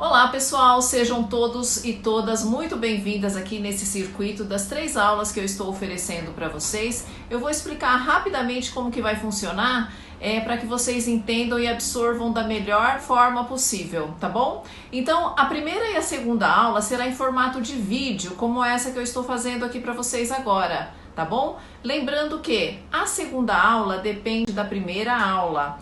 Olá pessoal, sejam todos e todas muito bem-vindas aqui nesse circuito das 3 aulas que eu estou oferecendo para vocês. Eu vou explicar rapidamente como que vai funcionar para que vocês entendam e absorvam da melhor forma possível, tá bom? Então, a primeira e a segunda aula será em formato de vídeo, como essa que eu estou fazendo aqui para vocês agora, tá bom? Lembrando que a segunda aula depende da primeira aula.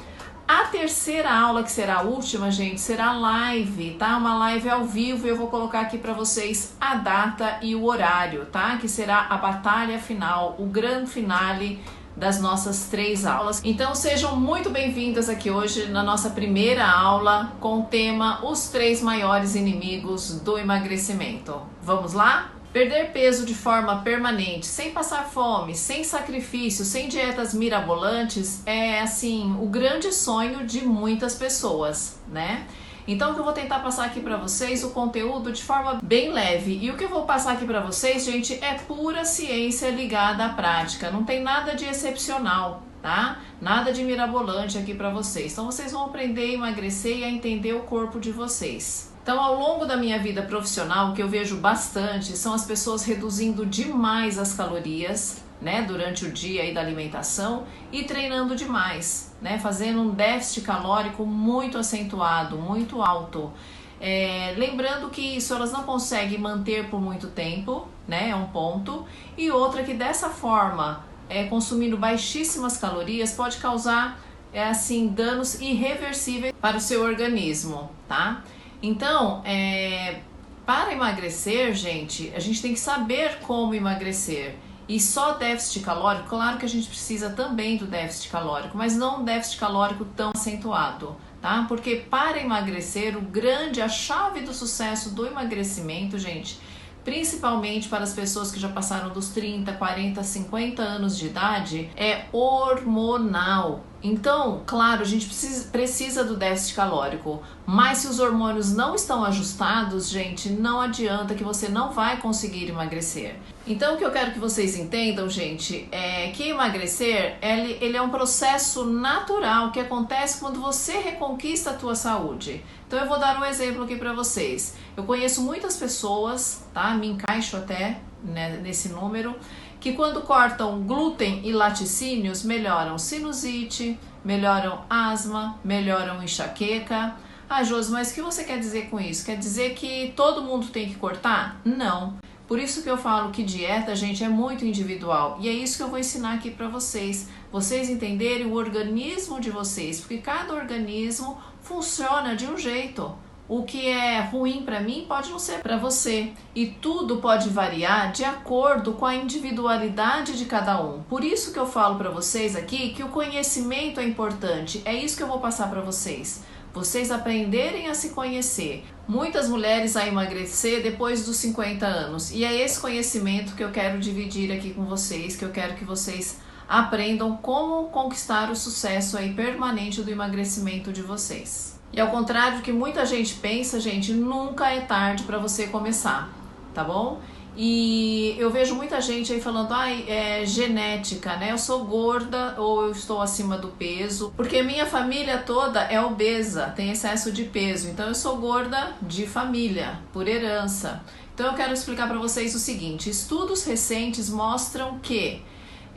A terceira aula, que será a última, gente, será live, tá? Uma live ao vivo e eu vou colocar aqui para vocês a data e o horário, tá? Que será a batalha final, o grande finale das nossas 3 aulas. Então sejam muito bem-vindas aqui hoje na nossa primeira aula com o tema Os 3 maiores inimigos do emagrecimento. Vamos lá? Perder peso de forma permanente, sem passar fome, sem sacrifício, sem dietas mirabolantes, é assim, o grande sonho de muitas pessoas, né? Então, o que eu vou tentar passar aqui para vocês, o conteúdo de forma bem leve. E o que eu vou passar aqui para vocês, gente, é pura ciência ligada à prática. Não tem nada de excepcional, tá? Nada de mirabolante aqui para vocês. Então, vocês vão aprender a emagrecer e a entender o corpo de vocês. Então, ao longo da minha vida profissional, o que eu vejo bastante são as pessoas reduzindo demais as calorias, né, durante o dia aí da alimentação e treinando demais, né, fazendo um déficit calórico muito acentuado, muito alto. Lembrando que isso elas não conseguem manter por muito tempo, né, é um ponto. E outra que dessa forma, consumindo baixíssimas calorias, pode causar assim, danos irreversíveis para o seu organismo, tá? Então, para emagrecer, gente, a gente tem que saber como emagrecer. E só déficit calórico, claro que a gente precisa também do déficit calórico, mas não um déficit calórico tão acentuado, tá? Porque para emagrecer, a chave do sucesso do emagrecimento, gente, principalmente para as pessoas que já passaram dos 30, 40, 50 anos de idade, é hormonal. Então, claro, a gente precisa do déficit calórico, mas se os hormônios não estão ajustados, gente, não adianta que você não vai conseguir emagrecer. Então, o que eu quero que vocês entendam, gente, é que emagrecer, ele é um processo natural que acontece quando você reconquista a tua saúde. Então, eu vou dar um exemplo aqui para vocês. Eu conheço muitas pessoas, tá? Me encaixo até, né, nesse número, que quando cortam glúten e laticínios, melhoram sinusite, melhoram asma, melhoram enxaqueca. Ah, Josi, mas o que você quer dizer com isso? Quer dizer que todo mundo tem que cortar? Não. Por isso que eu falo que dieta, gente, é muito individual. E é isso que eu vou ensinar aqui para vocês. Vocês entenderem o organismo de vocês, porque cada organismo funciona de um jeito. O que é ruim para mim pode não ser para você. E tudo pode variar de acordo com a individualidade de cada um. Por isso que eu falo para vocês aqui que o conhecimento é importante. É isso que eu vou passar para vocês. Vocês aprenderem a se conhecer. Muitas mulheres a emagrecer depois dos 50 anos. E é esse conhecimento que eu quero dividir aqui com vocês, que eu quero que vocês aprendam como conquistar o sucesso aí permanente do emagrecimento de vocês. E ao contrário do que muita gente pensa, gente, nunca é tarde para você começar, tá bom? E eu vejo muita gente aí falando, é genética, né? Eu sou gorda ou eu estou acima do peso, porque minha família toda é obesa, tem excesso de peso, então eu sou gorda de família, por herança. Então eu quero explicar para vocês o seguinte, estudos recentes mostram que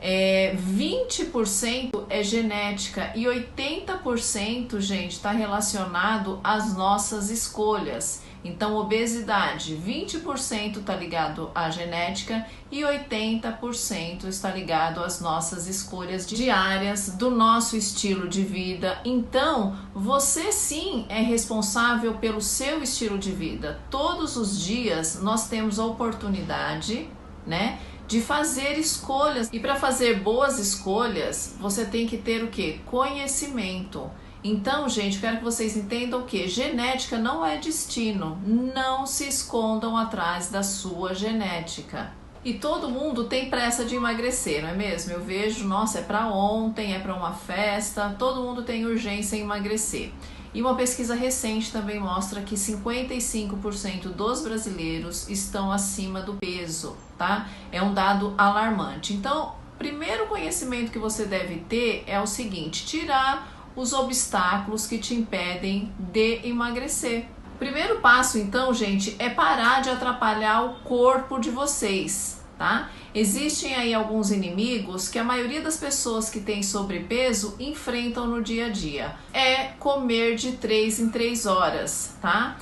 20% é genética e 80%, gente, está relacionado às nossas escolhas. Então, obesidade, 20% está ligado à genética e 80% está ligado às nossas escolhas diárias do nosso estilo de vida. Então, você sim é responsável pelo seu estilo de vida. Todos os dias nós temos a oportunidade, né, de fazer escolhas. E para fazer boas escolhas, você tem que ter o quê? Conhecimento. Então, gente, quero que vocês entendam que genética não é destino. Não se escondam atrás da sua genética. E todo mundo tem pressa de emagrecer, não é mesmo? Eu vejo, nossa, é para ontem, é para uma festa, todo mundo tem urgência em emagrecer. E uma pesquisa recente também mostra que 55% dos brasileiros estão acima do peso, tá? É um dado alarmante. Então, primeiro conhecimento que você deve ter é o seguinte, tirar os obstáculos que te impedem de emagrecer. O primeiro passo, então, gente, é parar de atrapalhar o corpo de vocês, tá? Existem aí alguns inimigos que a maioria das pessoas que têm sobrepeso enfrentam no dia a dia. É comer de 3 em 3 horas, tá?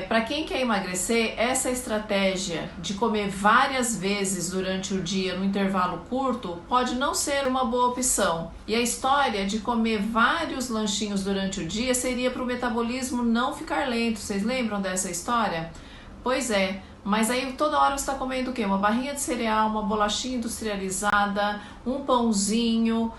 Para quem quer emagrecer, essa estratégia de comer várias vezes durante o dia no intervalo curto pode não ser uma boa opção. E a história de comer vários lanchinhos durante o dia seria para o metabolismo não ficar lento. Vocês lembram dessa história? Pois é, mas aí toda hora você está comendo o quê? Uma barrinha de cereal, uma bolachinha industrializada, um pãozinho,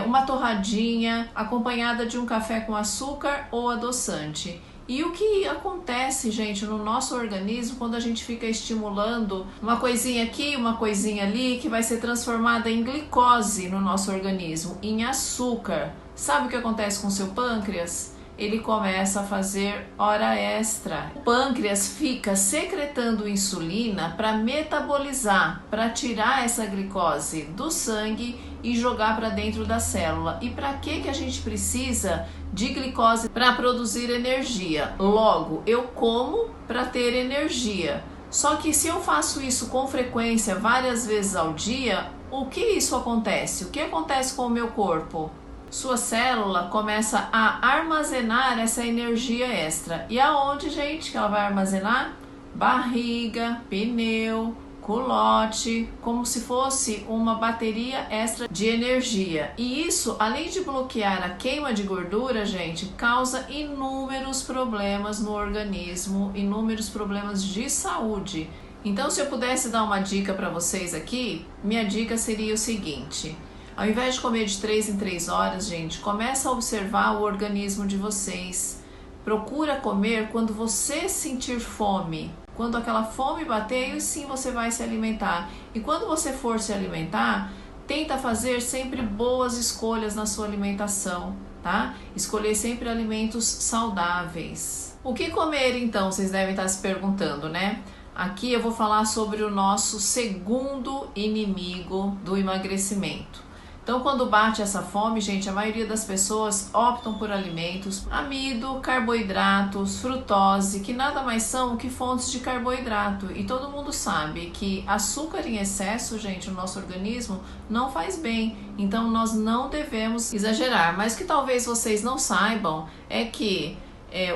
uma torradinha, acompanhada de um café com açúcar ou adoçante. E o que acontece, gente, no nosso organismo quando a gente fica estimulando uma coisinha aqui, uma coisinha ali, que vai ser transformada em glicose no nosso organismo, em açúcar. Sabe o que acontece com o seu pâncreas? Ele começa a fazer hora extra. O pâncreas fica secretando insulina para metabolizar, para tirar essa glicose do sangue e jogar para dentro da célula. E para que a gente precisa de glicose? Para produzir energia. Logo, eu como para ter energia. Só que se eu faço isso com frequência, várias vezes ao dia, o que isso acontece? O que acontece com o meu corpo? Sua célula começa a armazenar essa energia extra. E aonde, gente, que ela vai armazenar? Barriga, pneu, culote, como se fosse uma bateria extra de energia. E isso, além de bloquear a queima de gordura, gente, causa inúmeros problemas no organismo, inúmeros problemas de saúde. Então, se eu pudesse dar uma dica para vocês aqui, minha dica seria o seguinte: ao invés de comer de 3 em 3 horas, gente, começa a observar o organismo de vocês. Procura comer quando você sentir fome. Quando aquela fome bater, aí sim você vai se alimentar. E quando você for se alimentar, tenta fazer sempre boas escolhas na sua alimentação, tá? Escolher sempre alimentos saudáveis. O que comer, então? Vocês devem estar se perguntando, né? Aqui eu vou falar sobre o nosso segundo inimigo do emagrecimento. Então, quando bate essa fome, gente, a maioria das pessoas optam por alimentos amido, carboidratos, frutose, que nada mais são que fontes de carboidrato. E todo mundo sabe que açúcar em excesso, gente, no nosso organismo não faz bem. Então, nós não devemos exagerar. Mas o que talvez vocês não saibam é que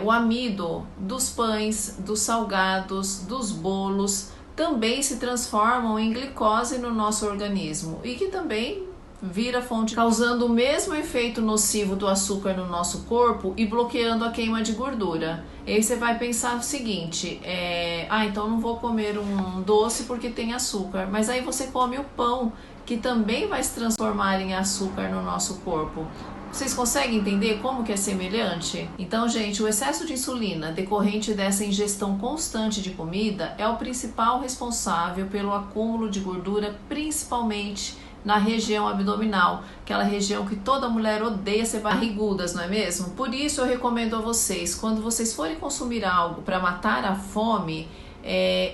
o amido dos pães, dos salgados, dos bolos também se transformam em glicose no nosso organismo e que também vira fonte, causando o mesmo efeito nocivo do açúcar no nosso corpo e bloqueando a queima de gordura. E aí você vai pensar o seguinte, então não vou comer um doce porque tem açúcar, mas aí você come o pão, que também vai se transformar em açúcar no nosso corpo. Vocês conseguem entender como que é semelhante? Então, gente, o excesso de insulina decorrente dessa ingestão constante de comida é o principal responsável pelo acúmulo de gordura, principalmente na região abdominal, aquela região que toda mulher odeia ser barrigudas, não é mesmo? Por isso eu recomendo a vocês, quando vocês forem consumir algo para matar a fome,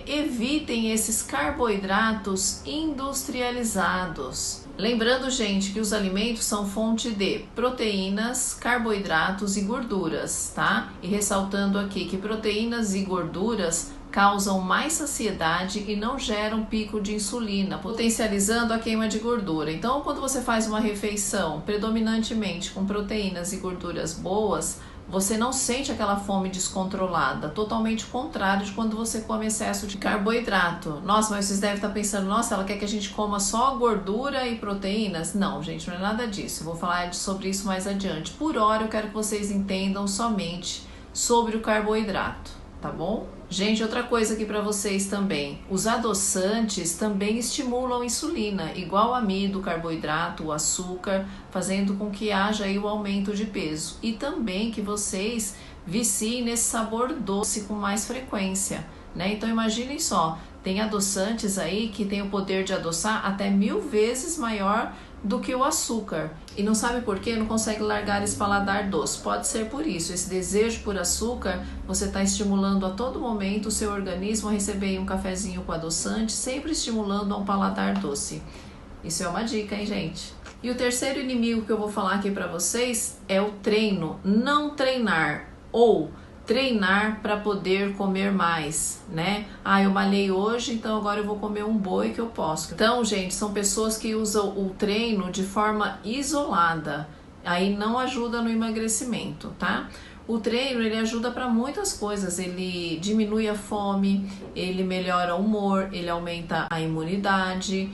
evitem esses carboidratos industrializados. Lembrando, gente, que os alimentos são fonte de proteínas, carboidratos e gorduras, tá? E ressaltando aqui que proteínas e gorduras causam mais saciedade e não geram pico de insulina, potencializando a queima de gordura. Então, quando você faz uma refeição predominantemente com proteínas e gorduras boas, você não sente aquela fome descontrolada, totalmente o contrário de quando você come excesso de carboidrato. Nossa, mas vocês devem estar pensando, nossa, ela quer que a gente coma só gordura e proteínas? Não, gente, não é nada disso. Eu vou falar sobre isso mais adiante. Por hora, eu quero que vocês entendam somente sobre o carboidrato, tá bom? Gente, outra coisa aqui para vocês também, os adoçantes também estimulam a insulina, igual o amido, o carboidrato, o açúcar, fazendo com que haja aí o aumento de peso e também que vocês viciem nesse sabor doce com mais frequência, né? Então imaginem só, tem adoçantes aí que tem o poder de adoçar até 1000 vezes maior do que o açúcar. E não sabe por quê? Não consegue largar esse paladar doce. Pode ser por isso. Esse desejo por açúcar, você está estimulando a todo momento o seu organismo a receber um cafezinho com adoçante, sempre estimulando a um paladar doce. Isso é uma dica, hein, gente? E o terceiro inimigo que eu vou falar aqui para vocês é o treino. Não treinar ou treinar para poder comer mais, né? Ah, eu malhei hoje, então agora eu vou comer um boi que eu posso. Então, gente, são pessoas que usam o treino de forma isolada. Aí não ajuda no emagrecimento, tá? O treino, ele ajuda para muitas coisas. Ele diminui a fome, ele melhora o humor, ele aumenta a imunidade.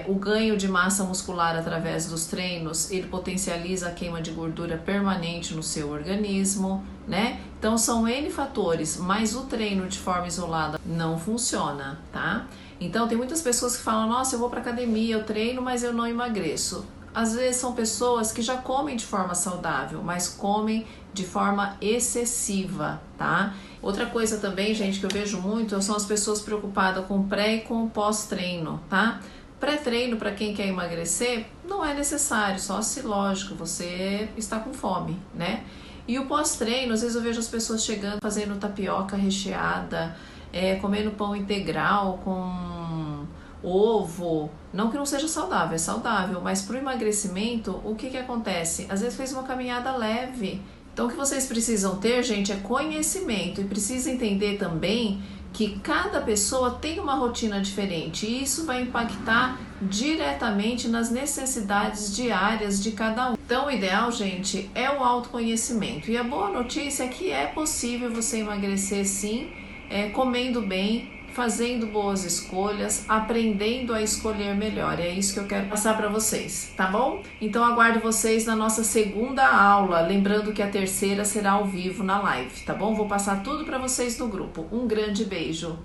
O ganho de massa muscular através dos treinos, ele potencializa a queima de gordura permanente no seu organismo, né? Então são N fatores, mas o treino de forma isolada não funciona, tá? Então tem muitas pessoas que falam, nossa, eu vou pra academia, eu treino, mas eu não emagreço. Às vezes são pessoas que já comem de forma saudável, mas comem de forma excessiva, tá? Outra coisa também, gente, que eu vejo muito são as pessoas preocupadas com pré e com pós-treino, tá? Pré-treino para quem quer emagrecer não é necessário, só se, lógico, você está com fome, né? E o pós-treino, às vezes eu vejo as pessoas chegando, fazendo tapioca recheada, comendo pão integral com ovo. Não que não seja saudável, é saudável, mas para o emagrecimento, o que acontece? Às vezes fez uma caminhada leve. Então o que vocês precisam ter, gente, é conhecimento e precisa entender também que cada pessoa tem uma rotina diferente e isso vai impactar diretamente nas necessidades diárias de cada um. Então o ideal, gente, é o autoconhecimento. E a boa notícia é que é possível você emagrecer sim, comendo bem, fazendo boas escolhas, aprendendo a escolher melhor. É isso que eu quero passar para vocês, tá bom? Então aguardo vocês na nossa segunda aula, lembrando que a terceira será ao vivo na live, tá bom? Vou passar tudo para vocês no grupo. Um grande beijo.